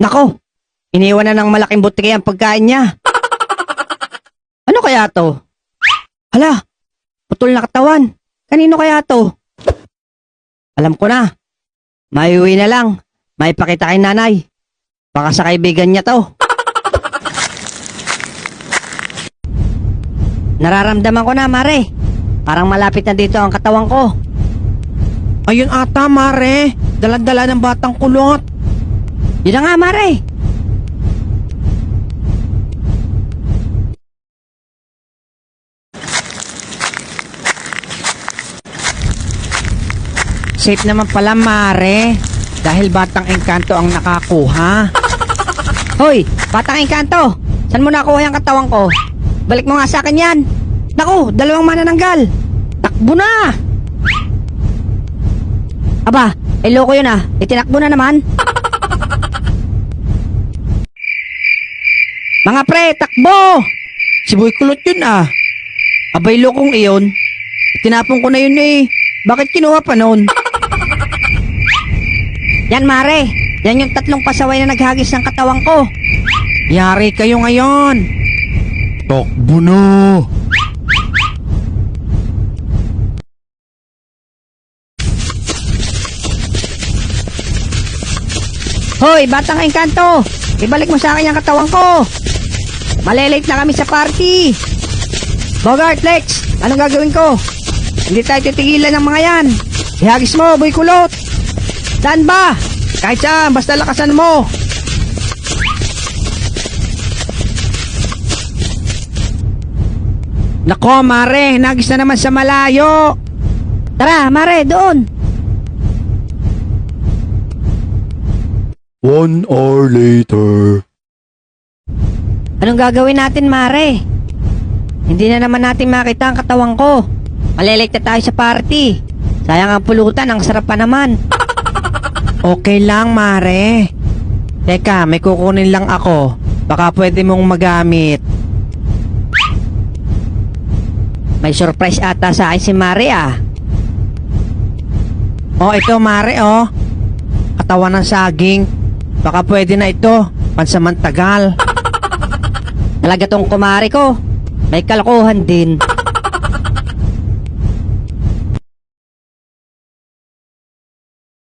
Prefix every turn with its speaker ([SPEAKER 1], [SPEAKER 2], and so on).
[SPEAKER 1] Nako, iniwan na ng malaking butike ang pagkain niya. Ano kaya to? Hala, putol na katawan. Kanino kaya to? Alam ko na. Maiuwi na lang. May pakita kay nanay. Baka sa kaibigan niya to. Nararamdaman ko na, Mare. Parang malapit na dito ang katawan ko.
[SPEAKER 2] Ayun ata, Mare. Dala-dala ng batang kulot.
[SPEAKER 1] Yun na nga, Mare.
[SPEAKER 2] Safe naman pala, Mare. Dahil batang engkanto ang nakakuha.
[SPEAKER 1] Hoy, Batang Engkanto. Saan mo nakuha yung katawan ko? Balik mo nga sa akin yan. Naku, 2 manananggal. Takbo na! Aba, loko yun ah. Itinakbo na naman. Mga pre, takbo!
[SPEAKER 2] Si Boy Kulot yun ah. Abay lokong iyon. Tinapon ko na yun eh. Bakit kinuha pa noon?
[SPEAKER 1] Yan, Mare. Yan yung 3 pasaway na naghagis ng katawan ko.
[SPEAKER 2] Yari kayo ngayon.
[SPEAKER 3] Takbo na!
[SPEAKER 1] Hoy, Batang Engkanto! Ibalik mo sa akin yung katawan ko. Malilate na kami sa party. Bogart, Lex, anong gagawin ko? Hindi tayo titigilan ng mga yan. Ihagis mo, Boy Kulot. Saan ba? Kahit saan, basta lakasan mo.
[SPEAKER 2] Nako, Mare. Nagis na naman sa malayo.
[SPEAKER 1] Tara, Mare, doon.
[SPEAKER 3] 1 hour later.
[SPEAKER 1] Anong gagawin natin, Mare? Hindi na naman natin makita ang katawan ko. Malilate na tayo sa party. Sayang ang pulutan, ang sarap pa naman.
[SPEAKER 2] Okay lang, Mare. Teka, may kukunin lang ako. Baka pwede mong magamit.
[SPEAKER 1] May surprise ata sa akin si Mare ah.
[SPEAKER 2] Oh, ito, Mare, oh. Katawan ng saging. Baka pwede na ito. Pansamantagal.
[SPEAKER 1] Talaga tong kumare ko. May kalokohan din.